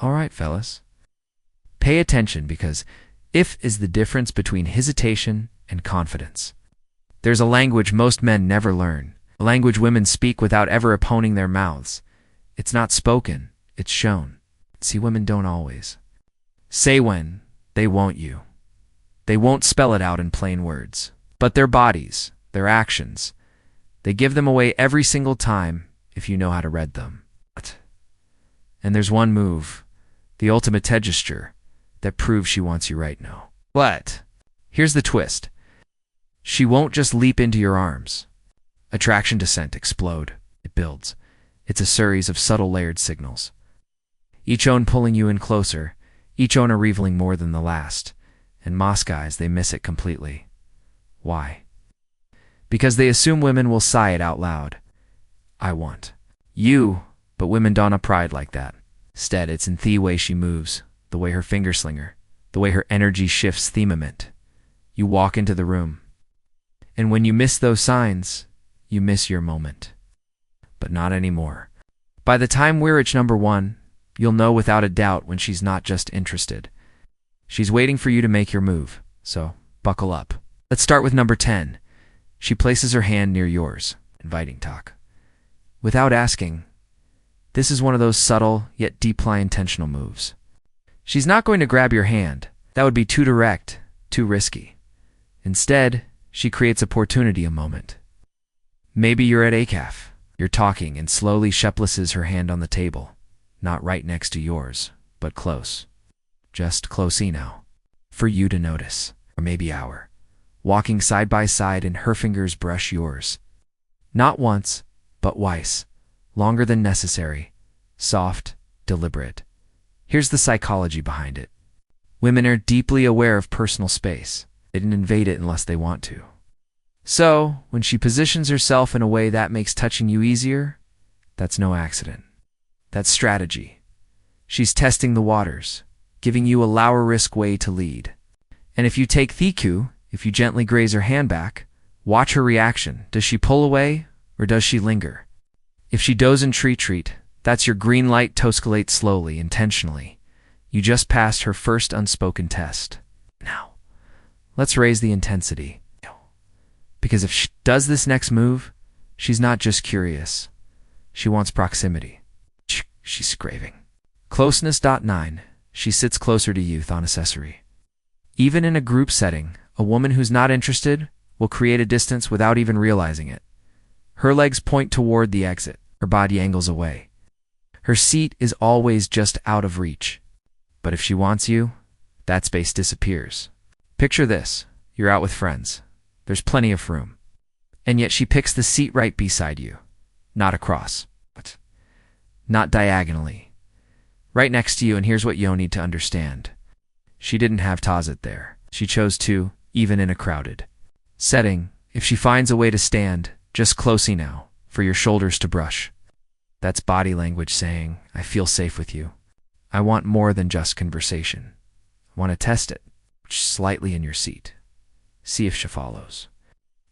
All right, fellas. Pay attention because if is the difference between hesitation and confidence. There's a language most men never learn, a language women speak without ever opening their mouths. It's not spoken, it's shown. See, women don't always say when they won't you. They won't spell it out in plain words, but their bodies, their actions, they give them away every single time if you know how to read them. And there's one move, the ultimate head gesture, that proves she wants you right now. But here's the twist. She won't just leap into your arms. Attraction, descent, explode. It builds. It's a series of subtle layered signals. Each one pulling you in closer, each one revealing more than the last. And most guys, they miss it completely. Why? Because they assume women will sigh it out loud. I want you, but women don't have pride like that. Instead, it's in the way she moves, the way her finger slinger, the way her energy shifts themament. You walk into the room. And when you miss those signs, you miss your moment. But not anymore. By the time we're at number 1, you'll know without a doubt when she's not just interested. She's waiting for you to make your move, so buckle up. Let's start with number 10. She places her hand near yours, inviting talk. Without asking, this is one of those subtle yet deeply intentional moves. She's not going to grab your hand. That would be too direct, too risky. Instead, she creates opportunity a moment. Maybe you're at ACAF. You're talking and slowly she places her hand on the table. Not right next to yours, but close. Just close enough for you to notice. Or maybe hour. Walking side by side and her fingers brush yours. Not once, but twice. Longer than necessary. Soft, deliberate. Here's the psychology behind it. Women are deeply aware of personal space. They didn't invade it unless they want to. So, when she positions herself in a way that makes touching you easier, that's no accident. That's strategy. She's testing the waters, giving you a lower-risk way to lead. And if you take the cue, if you gently graze her hand back, watch her reaction. Does she pull away, or does she linger? If she doesn't retreat, that's your green light to escalate slowly, intentionally. You just passed her first unspoken test. Now, let's raise the intensity. Because if she does this next move, she's not just curious. She wants proximity. She's craving. Closeness. 9. She sits closer to you, on accessory. Even in a group setting, a woman who's not interested will create a distance without even realizing it. Her legs point toward the exit. Her body angles away. Her seat is always just out of reach. But if she wants you, that space disappears. Picture this. You're out with friends. There's plenty of room. And yet she picks the seat right beside you. Not across. But not diagonally. Right next to you, and here's what you need to understand. She didn't have it there. She chose to, even in a crowded setting. If she finds a way to stand, just closely now, for your shoulders to brush. That's body language saying, I feel safe with you. I want more than just conversation. I want to test it, slightly in your seat. See if she follows.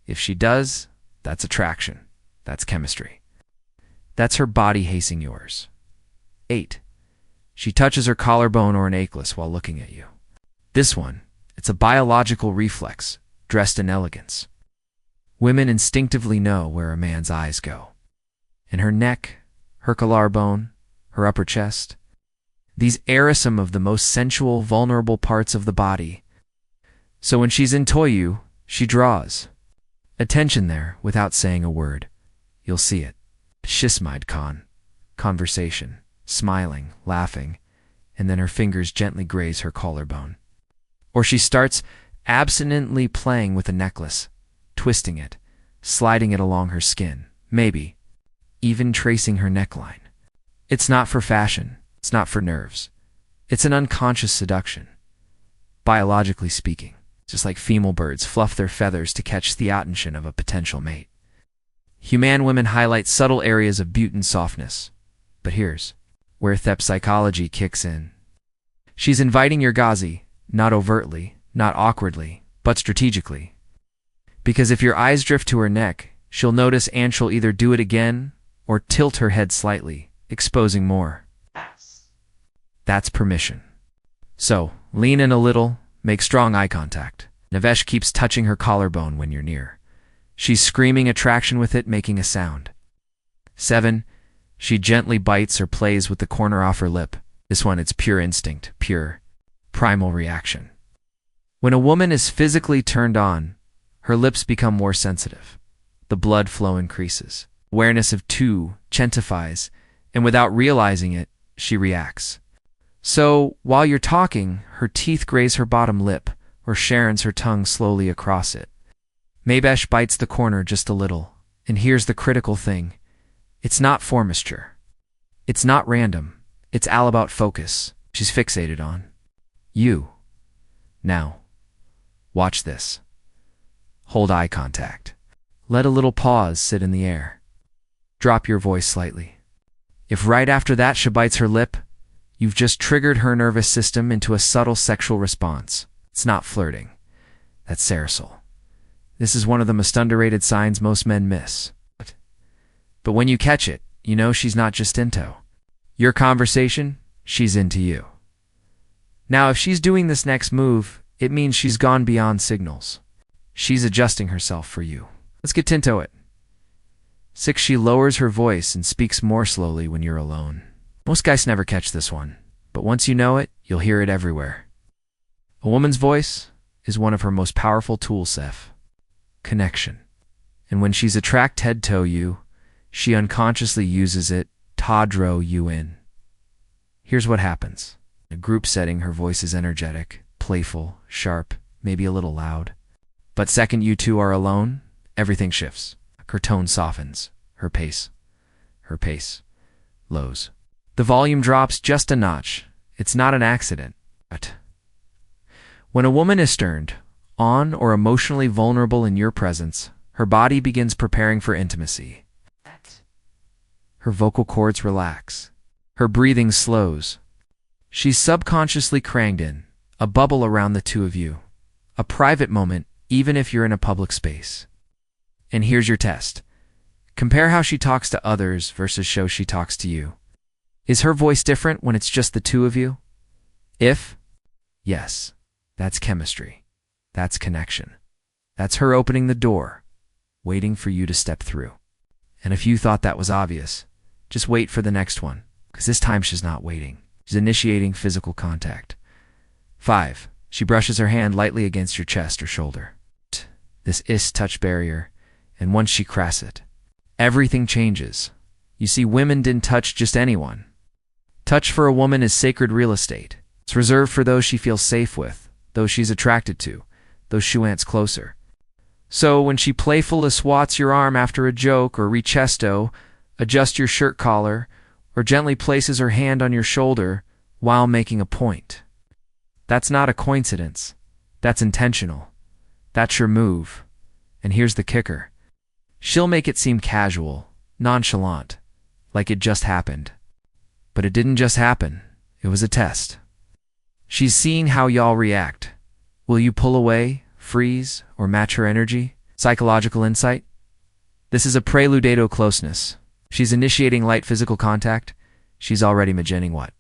If she does, that's attraction. That's chemistry. That's her body hazing yours. 8. She touches her collarbone or an achilles while looking at you. This one, it's a biological reflex, dressed in elegance. Women instinctively know where a man's eyes go. In her neck, her collarbone, her upper chest. These are some of the most sensual, vulnerable parts of the body. So when she's into you, she draws attention there without saying a word. You'll see it. Shismide conversation, smiling, laughing, and then her fingers gently graze her collarbone. Or she starts abstinently playing with a necklace, twisting it, sliding it along her skin, maybe even tracing her neckline. It's not for fashion. It's not for nerves. It's an unconscious seduction. Biologically speaking, just like female birds fluff their feathers to catch the attention of a potential mate. Human women highlight subtle areas of beauty and softness. But here's where thep psychology kicks in. She's inviting your gazi, not overtly, not awkwardly, but strategically. Because if your eyes drift to her neck, she'll notice and she'll either do it again or tilt her head slightly, exposing more. That's permission. So, lean in a little, make strong eye contact. Navesh keeps touching her collarbone when you're near. She's screaming attraction with it, making a sound. 7. She gently bites or plays with the corner off her lip. This one, it's pure instinct, pure, primal reaction. When a woman is physically turned on, her lips become more sensitive. The blood flow increases. Awareness of two intensifies, and without realizing it, she reacts. So, while you're talking, her teeth graze her bottom lip, or Sharon's her tongue slowly across it. Mabesh bites the corner just a little, and here's the critical thing. It's not formosture. It's not random. It's all about focus. She's fixated on you. Now, watch this. Hold eye contact. Let a little pause sit in the air. Drop your voice slightly. If right after that she bites her lip, you've just triggered her nervous system into a subtle sexual response. It's not flirting. That's arousal. This is one of the most underrated signs most men miss. But when you catch it, you know she's not just into your conversation, she's into you. Now, if she's doing this next move, it means she's gone beyond signals. She's adjusting herself for you. Let's get into it. 6. She lowers her voice and speaks more slowly when you're alone. Most guys never catch this one, but once you know it, you'll hear it everywhere. A woman's voice is one of her most powerful tools, Seth. Connection. And when she's attract-head-toe you, she unconsciously uses it to draw you in. Here's what happens. In a group setting, her voice is energetic, playful, sharp, maybe a little loud. But second you two are alone, everything shifts. Her tone softens. Her pace lows. The volume drops just a notch. It's not an accident. But when a woman is turned on or emotionally vulnerable in your presence, her body begins preparing for intimacy. Her vocal cords relax. Her breathing slows. She's subconsciously cranked in, a bubble around the two of you. A private moment, even if you're in a public space. And here's your test. Compare how she talks to others versus how she talks to you. Is her voice different when it's just the two of you? If yes, that's chemistry. That's connection. That's her opening the door, waiting for you to step through. And if you thought that was obvious, just wait for the next one, because this time she's not waiting. She's initiating physical contact. 5. She brushes her hand lightly against your chest or shoulder. This is touch barrier, and once she crosses it, everything changes. You see, women didn't touch just anyone. Touch for a woman is sacred real estate. It's reserved for those she feels safe with, those she's attracted to, those she wants closer. So when she playfully swats your arm after a joke or rechesto, adjusts your shirt collar, or gently places her hand on your shoulder while making a point, that's not a coincidence. That's intentional. That's your move. And here's the kicker. She'll make it seem casual, nonchalant, like it just happened. But it didn't just happen. It was a test. She's seeing how y'all react. Will you pull away, freeze, or match her energy? Psychological insight? This is a prelude to closeness. She's initiating light physical contact. She's already imagining what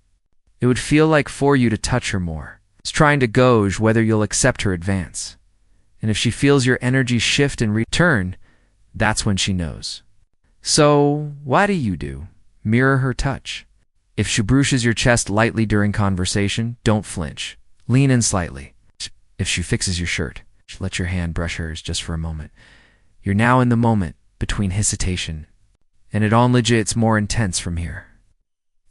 it would feel like for you to touch her more. It's trying to gauge whether you'll accept her advance. And if she feels your energy shift and return, that's when she knows. So, what do? Mirror her touch. If she brushes your chest lightly during conversation, don't flinch. Lean in slightly. If she fixes your shirt, let your hand brush hers just for a moment. You're now in the moment between hesitation, and it all legit's more intense from here.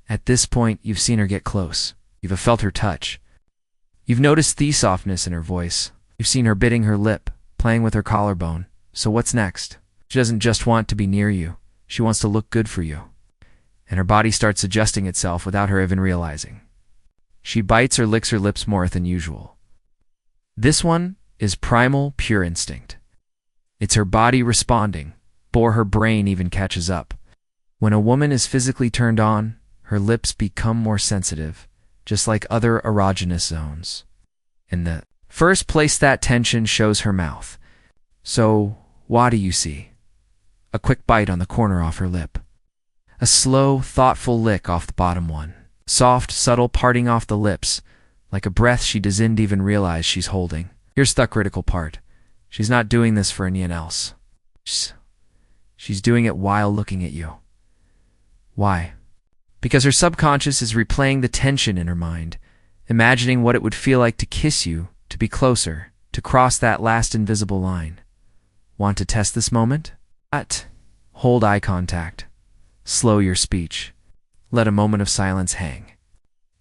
At this point, you've seen her get close. You've felt her touch. You've noticed the softness in her voice. You've seen her biting her lip, playing with her collarbone. So what's next? She doesn't just want to be near you. She wants to look good for you. And her body starts adjusting itself without her even realizing. She bites or licks her lips more than usual. This one is primal, pure instinct. It's her body responding, before her brain even catches up. When a woman is physically turned on, her lips become more sensitive, just like other erogenous zones. In the first place, that tension shows her mouth. So, what do you see? A quick bite on the corner off her lip. A slow, thoughtful lick off the bottom one. Soft, subtle parting off the lips, like a breath she doesn't even realize she's holding. Here's the critical part. She's not doing this for anyone else. She's doing it while looking at you. Why? Because her subconscious is replaying the tension in her mind, imagining what it would feel like to kiss you, to be closer, to cross that last invisible line. Want to test this moment? Hold eye contact. Slow your speech. Let a moment of silence hang.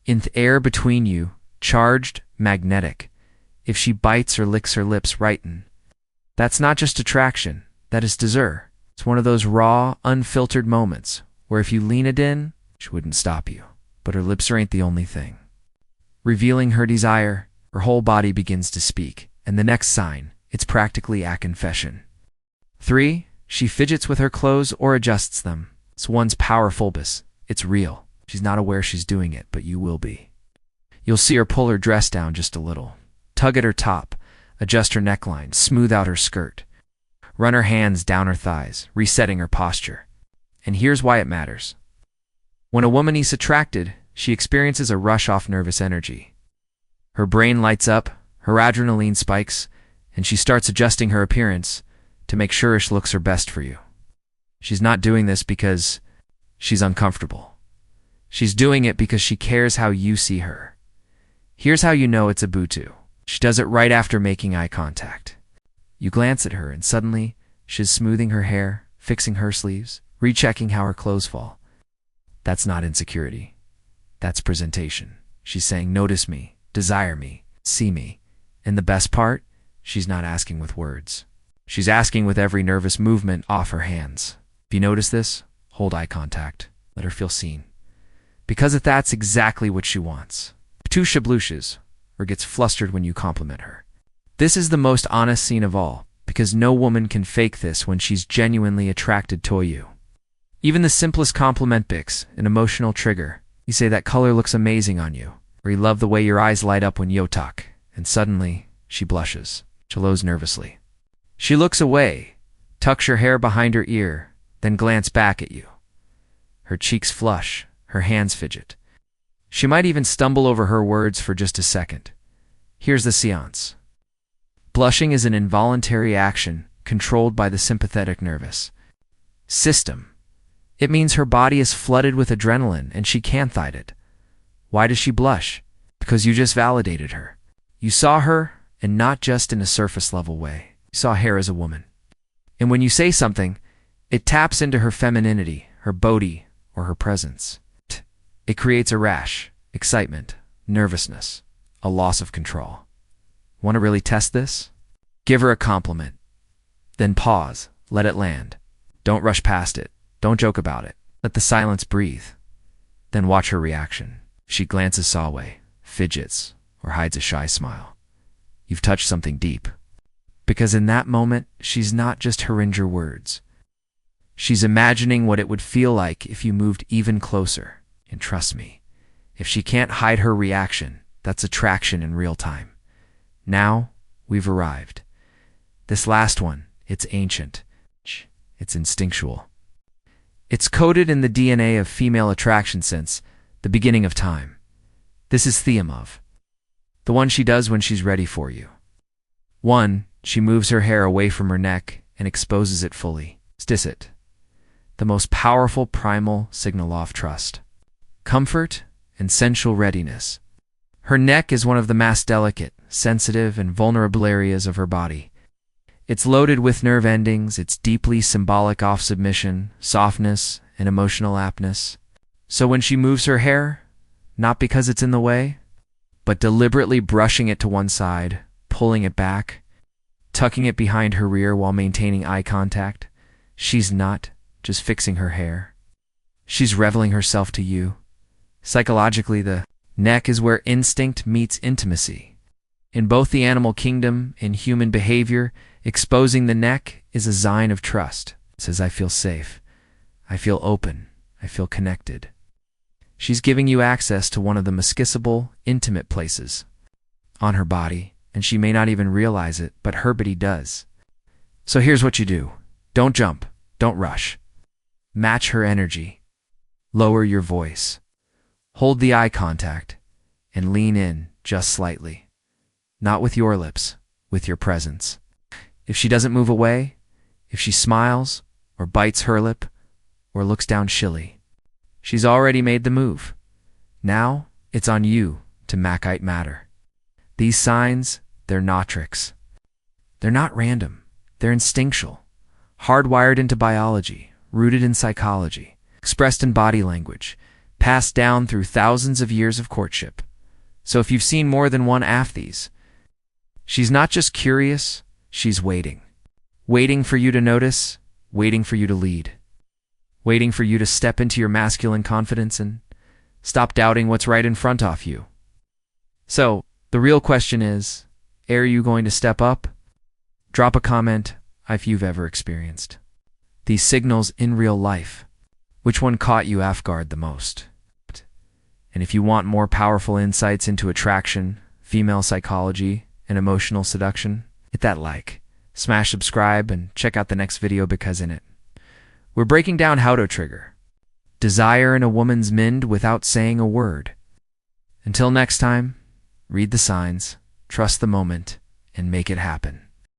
In the air between you, charged, magnetic. If she bites or licks her lips, righten. That's not just attraction, that is desire. It's one of those raw, unfiltered moments where if you lean it in, she wouldn't stop you. But her lips ain't the only thing. Revealing her desire, her whole body begins to speak, and the next sign, it's practically a confession. 3. She fidgets with her clothes or adjusts them. It's one's powerful, but it's real. She's not aware she's doing it, but you will be. You'll see her pull her dress down just a little, tug at her top, adjust her neckline, smooth out her skirt, run her hands down her thighs, resetting her posture. And here's why it matters. When a woman is attracted, she experiences a rush of nervous energy. Her brain lights up, her adrenaline spikes, and she starts adjusting her appearance to make sure she looks her best for you. She's not doing this because she's uncomfortable. She's doing it because she cares how you see her. Here's how you know it's a butu. She does it right after making eye contact. You glance at her and suddenly she's smoothing her hair, fixing her sleeves, rechecking how her clothes fall. That's not insecurity. That's presentation. She's saying, notice me, desire me, see me. And the best part, she's not asking with words. She's asking with every nervous movement off her hands. If you notice this, hold eye contact. Let her feel seen. Because that's exactly what she wants. Two shablushes, or gets flustered when you compliment her. This is the most honest scene of all, because no woman can fake this when she's genuinely attracted to you. Even the simplest compliment picks an emotional trigger. You say that color looks amazing on you, or you love the way your eyes light up when you talk, and suddenly she blushes, chelows nervously. She looks away, tucks her hair behind her ear, then glance back at you. Her cheeks flush, her hands fidget. She might even stumble over her words for just a second. Here's the seance. Blushing is an involuntary action controlled by the sympathetic nervous system. It means her body is flooded with adrenaline and she can't hide it. Why does she blush? Because you just validated her. You saw her, and not just in a surface-level way. You saw her as a woman. And when you say something, it taps into her femininity, her body, or her presence. It creates a rash, excitement, nervousness, a loss of control. Want to really test this? Give her a compliment. Then pause, let it land. Don't rush past it. Don't joke about it. Let the silence breathe. Then watch her reaction. She glances away, fidgets, or hides a shy smile. You've touched something deep. Because in that moment, she's not just hearing your words. She's imagining what it would feel like if you moved even closer. And trust me, if she can't hide her reaction, that's attraction in real time. Now, we've arrived. This last one, it's ancient. It's instinctual. It's coded in the DNA of female attraction since the beginning of time. This is Theamov, the one she does when she's ready for you. 1. She moves her hair away from her neck and exposes it fully. Stisit, the most powerful primal signal of trust, comfort, and sensual readiness. Her neck is one of the most delicate, sensitive, and vulnerable areas of her body. It's loaded with nerve endings, it's deeply symbolic of submission, softness, and emotional aptness. So when she moves her hair, not because it's in the way, but deliberately brushing it to one side, pulling it back, tucking it behind her rear while maintaining eye contact, she's not just fixing her hair. She's revealing herself to you. Psychologically, the neck is where instinct meets intimacy. In both the animal kingdom and human behavior, exposing the neck is a sign of trust. It says, I feel safe. I feel open. I feel connected. She's giving you access to one of the most kissable, intimate places on her body, and she may not even realize it, but her body does. So here's what you do. Don't jump. Don't rush. Match her energy. Lower your voice. Hold the eye contact and lean in just slightly. Not with your lips, with your presence. If she doesn't move away, if she smiles or bites her lip or looks down shilly, she's already made the move. Now it's on you to Mackite matter. These signs, they're not tricks. They're not random. They're instinctual, hardwired into biology, rooted in psychology, expressed in body language, passed down through thousands of years of courtship. So if you've seen more than one these, she's not just curious, she's waiting. Waiting for you to notice, waiting for you to lead. Waiting for you to step into your masculine confidence and stop doubting what's right in front of you. So, the real question is, are you going to step up? Drop a comment if you've ever experienced these signals in real life. Which one caught you off guard the most? And if you want more powerful insights into attraction, female psychology, and emotional seduction, hit that like, smash subscribe, and check out the next video because in it, we're breaking down how to trigger desire in a woman's mind without saying a word. Until next time, read the signs, trust the moment, and make it happen.